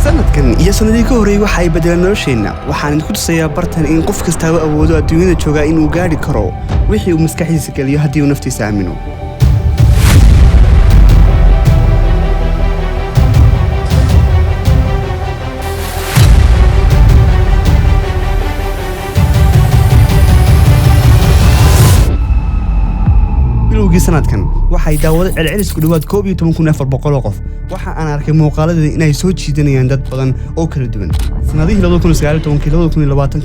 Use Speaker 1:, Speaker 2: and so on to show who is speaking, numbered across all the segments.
Speaker 1: sanadkan iyo sanadii ka horeeyay waxa ay bedelaan nolosheenna waxaan idinku tusayaa bartan in qof kasta uu awoodo adduunyada jooga inuu gaari karo wixii uu maskaxdiisa galiyo haddii uu naftiisa aamino sanadkan waxay daawada celcelis ku dhawaad 12400 qof waxa aan arkay muuqaaladii inay soo jiidanayaan dad badan oo kala duwan sanadihii 2019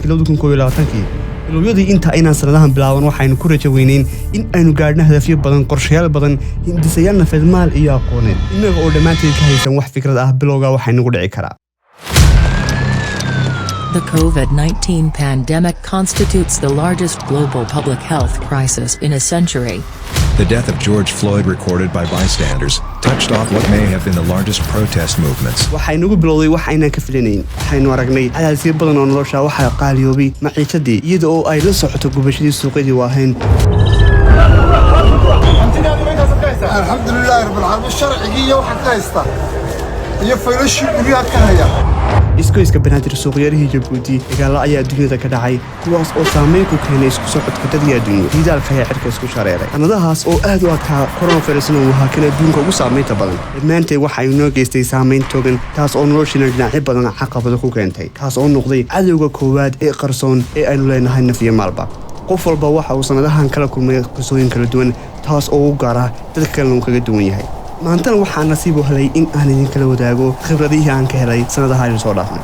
Speaker 1: 2020 bilowgii inta aynaan sanadahan bilaaban waxaynu ku rajaynayn in aynu gaadhno hadafyo badan qorshayaal badan hindisayaal nafeed maal iyo aqooneed inaga oo dhamaanteen ka haysan wax fikrad ah bilowga waxaynu ku dhici karaa
Speaker 2: The COVID-19 pandemic constitutes the largest global public health crisis in a century.
Speaker 3: The death of George Floyd recorded by bystanders touched off what may have been the largest protest movements.
Speaker 1: waxaynu bilowday wax aynaan ka filanayn waxaynu aragnay cadaadisyo badan oo nolosha waxa qaaliyoobay maciishadii iyada oo ay la socoto gubashadii suuqyadii waahayn
Speaker 4: alxamdulillaah rabbil caalamiin sharcigiiyo waxa ka haysta iyo faylashu guriga ka haya
Speaker 1: iskoyska banaadir suuqyarihii Jabuuti dagaal ayaa adduunyada ka dhacay kuwaas oo saameyn ku keenay isku socodka dadka adduunka diidaalka ayaa xirka isku shareeray sanadahaas oo aad u adkaa coronavirus uu ahaa kan adduunka ugu saameynta badan maanta waxa ay noo geystay saameyn togan taas oo noloshina dhinacyo badan caqabado ku keentay taas oo noqday cadawga koowaad ee qarsoon ee aynu leenahay nafiyo maalba qof walba waxa uu sanadahan kala kulmay qisooyin kala duwan taas oo u gaar ah dadka kale uu kaga duwan yahay maantana waxaan nasiib u helay in aan idin kala wadaago khibradihii aan ka helay sanadaha ay soo dhaafnay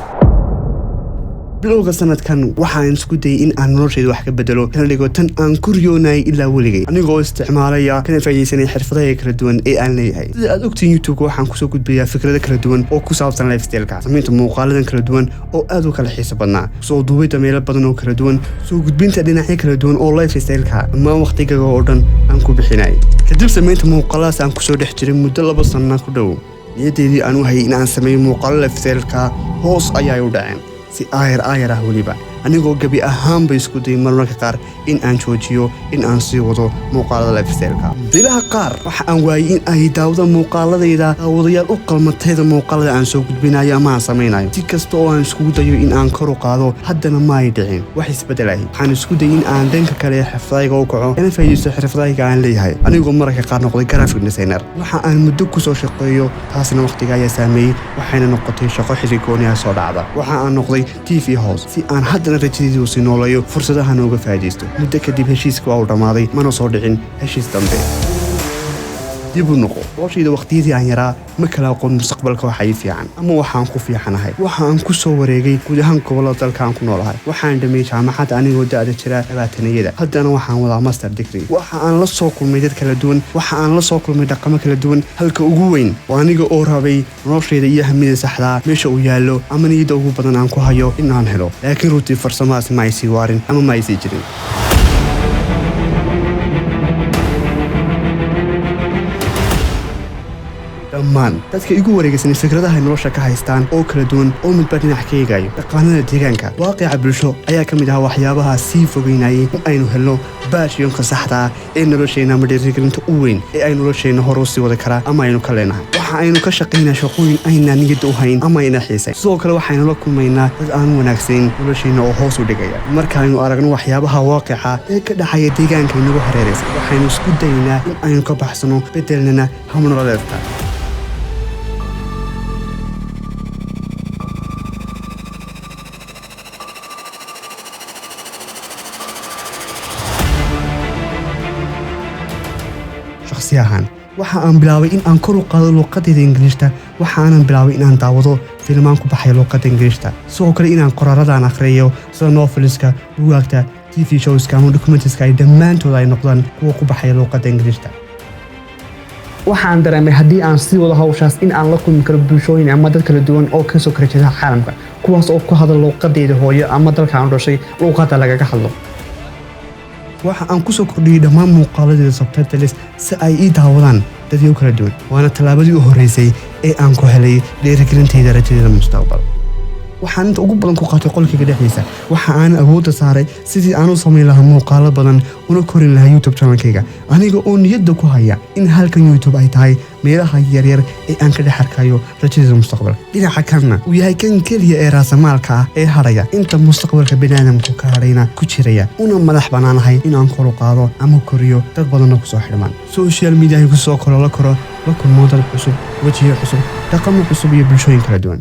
Speaker 1: bilowga sanadkan waxaan isku dayay in aan noloshayda wax ka bedelo kana dhigo tan aan ku riyoonay ilaa weligay anigoo isticmaalaya kana faa'iideysanay xirfadaha kala duwan ee aan leeyahay sida aad ogtiin YouTube waxaan ku soo gudbiyaa fikrado kala duwan oo ku saabsan lifestyle-ka samaynta muuqaaladan kala duwan oo aad u kala xiiso badnaa soo duubida meelo badan oo kala duwan soo gudbinta dhinacyo kala duwan oo lifestyle-ka ama waqtiga oo dhan aan ku bixinay kadib samaynta muuqaaladaas aan ku soo dhex jiray muddo 2 sano ku dhow niyadeedii aan u hayay in aan sameeyo muuqaalo lifestyle-ka hoos ayay u dhaceen si ayar ah waliba anigoo gabi ahaan bay isku day marmarka qaar in aan joojiyo in aan sii wado muuqaalada lifestyle-ka bilaha qaar waxa aan waayay in ay daawada muuqaaladayda daawadayaal u qalmatayda muuqaalada aan soo gudbinayo ama aan samaynayo si kasta oo aan isku dayo in aan kor u qaado haddana ma ay dhicin wax isbedelay waxaan isku dayay in aan dhanka kale xirfadayga u kaco kana faa'iideysto xirfadayga aan leeyahay anigoo mararka qaar noqday graphic designer waxa aan muddo ku soo shaqeeyo taasina waqtiga ayaa saameeyay waxayna noqotay shaqo xirigooni ah soo dhacda waxa aan noqday TV host si aan haddana rajadii uu si noolayo fursadaha nooga faa'iideysto muddo kadib heshiiska waa u dhamaaday mana soo dhicin heshiis dambe dib u noqo noloshayda waqtiyadii aan yaraa ma kala aqoon mustaqbalka waxa ay fiican ama waxaan ku fiicanahay waxa aan ku soo wareegay guud ahaan gobolada dalka aan ku noolahay waxaan dhameeyay jaamacad anigoo da'da jira 20-yada haddana waxaan wadaa master degree waxa aan la soo kulmay dad kala duwan waxa aan la soo kulmay dhaqamo kala duwan halka ugu weyn waa aniga oo rabay noloshayda iyo hamida saxda meesha uu yaallo ama niyada ugu badan aan ku hayo in aan helo laakiin runtii farsamadaas ma ay sii waarin ama ma ay sii jirin dhammaan dadka igu wareegaysan fikradaha nolosha ka haystaan oo kala duwan oo midba dhinac ka eegayo dhaqaanada deegaanka waaqica bulsho ayaa ka mid ah waxyaabaha sii fogeynayay in aynu helno baashiyonka saxda ah ee nolosheenna ama dhiirigelinta u weyn ee ay nolosheenna hor u sii wada karaa ama aynu ka leenahay waxa aynu ka shaqaynaa shaqooyin aynaan niyadda u hayn ama ayna xiisayn sidoo kale waxaynu la kulmaynaa dad aan wanaagsayn nolosheenna oo hoos u dhigaya markaaynu aragno waxyaabaha waaqica ee ka dhaxaya deegaanka inagu hareeraysan waxaynu isku daynaa in aynu ka baxsano bedelnana hamnololeedka waxa aan bilaabay in aan kor u qaado luqadda Ingiriiska waxa aan bilaabay in aan daawado filmaan ku baxay luqadda Ingiriiska sidoo kale in aan qoraaradaan akhriyo sida noveliska buugaagta TV showska ama documentaries ay dhammaantood ay noqdaan kuwa ku baxay luqadda Ingiriiska waxaan dareemay haddii aan sii wado hawshaas in aan la kulmi karo bulshooyin ama dad kala duwan oo ka soo kala jeeda caalamka kuwaas oo ku hadla luqadeeda hooyo ama dalka aan dhashay luqadda lagaga hadlo waxa aan ku soo kordhiyay dhammaan muuqaaladeeda subtitles si ay ii daawadaan dadyo kala duwan waana talaabadii u horeysay ee aan ku helay dhiirigelintayda rajadeeda mustaqbal waxaan inta ugu badan ku qaatay qolkayga dhexdiisa waxa aan awoodda saaray sidii aan u samayn lahaa muuqaalo badan una korin lahaa YouTube channelkayga aniga oo niyadda ku haya in halkan YouTube ay tahay meelaha yaryar ee aan ka dhex arkayo rajada mustaqbalka dhinaca kalena uu yahay kan keliya ee raasamaalka ah ee hadhaya inta mustaqbalka bini'aadamku ka hadhayna ku jiraya una madax bannaanahay inaan kor u qaado ama koriyo dad badanna kusoo xidhmaan social mediahay kusoo koro la kulmo dad cusub wajiyo cusub dhaqamo cusub iyo bulshooyin kala duwan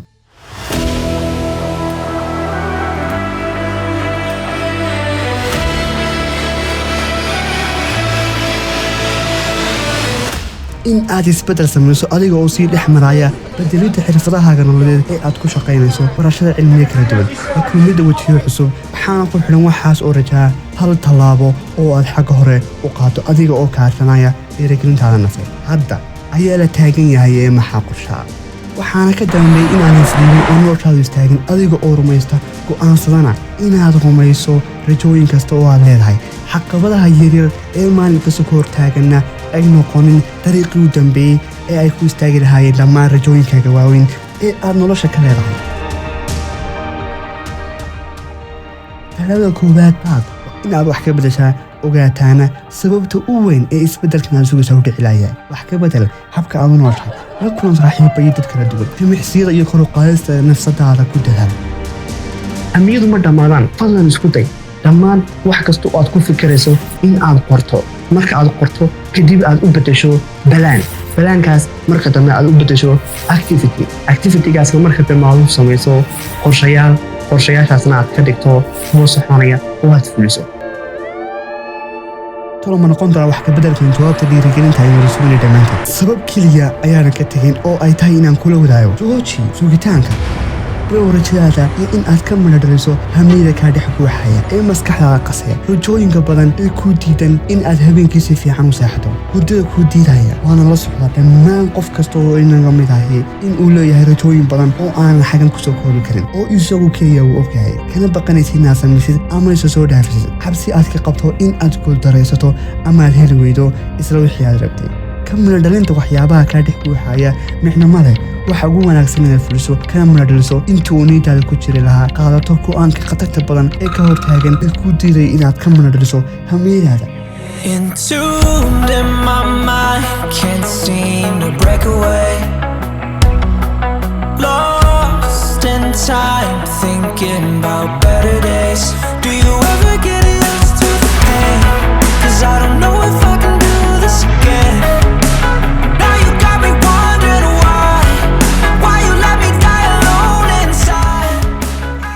Speaker 1: in aad isbedel samayso adiga oo sii dhex maraya bedelidda xirfadahaaga nololeed ee aad ku shaqaynayso barashada cilmiga kala duwan kulmidda wajiyo cusub waxaana ku xidhan waxaas oo rajaa hal tallaabo oo aad xagga hore u qaato adiga oo kaashanaya dhiirigelintaada nafeed hadda ayaa la taagan yahay ee maxaa qorshaa waxaana ka dambeeyay inaan islimin oo noloshaadu istaagin adiga oo rumaysta go'aansadana inaad rumayso rajooyin kasta oo aad leedahay caqabadaha yaryar ee maalin kasta ka hortaaganna ay noqonin dariiqii u dambeeyey ee ay ku istaagi lahaayeen dhammaan rajooyinkaaga waaweyn ee aad nolosha ka leedahay talada koowaad baad inaad wax ka bedeshaa ogaataana sababta u weyn ee isbeddelkan aad sugaysaa u dhici lahayaa wax ka bedel habka aad u nooshahay la kulan saaxiiba iyo dad kala duwan jimicsiyada iyo kor u qaadista nafsadaada ku dadaal amniyadu ma dhammaadaan fadlan isku day dhammaan wax kasta oo aad ku fikirayso in aad qorto marka aad qorto kadib aad u bedesho balaankaas marka dambe aad u bedesho activitygaasna marka dambe aad u samayso qorshayaashaasna aad ka dhigto kuwa soxonaya oo aad fuliso ma noqon doona wax ka bedelkan jawaabta dhiirigelinta ay wada sugayna dhammaanteed sabab keliya ayaana ka tegin oo ay tahay inaan kula wadaago jooji sugitaanka rajadaada iyo in aad ka madhadhaliso hamniyada kaa dhex buuxaya ee maskaxdaada qasaya rajooyinka badan ee kuu diidan in aad habeenkii si fiican u seexdo hurdada kuu diidaya waana la socdaa dhammaan qof kasta oo inaga mid ahi in uu leeyahay rajooyin badan oo aanan xagan kusoo koobi karin oo isagu keliya uu ogyahay kana baqanaysa inaad samaysid ama isa soo dhaafisid xabsi aad ka qabto in aad guuldaraysato ama aad heli weydo isla wixii aad rabtay ka madhadhalinta waxyaabaha kaa dhex buuxaya micnama leh waxa ugu wanaagsan inaad fuliso kana madhadhaliso intii uu niintaada ku jiri lahaa qaadato go'aanka khatarta badan ee ka hortaagan ee kuu diidaya inaad ka madhadhaliso hamniyadaada
Speaker 5: Entombed in my mind, can't seem to break away. Lost in time, thinking about better days.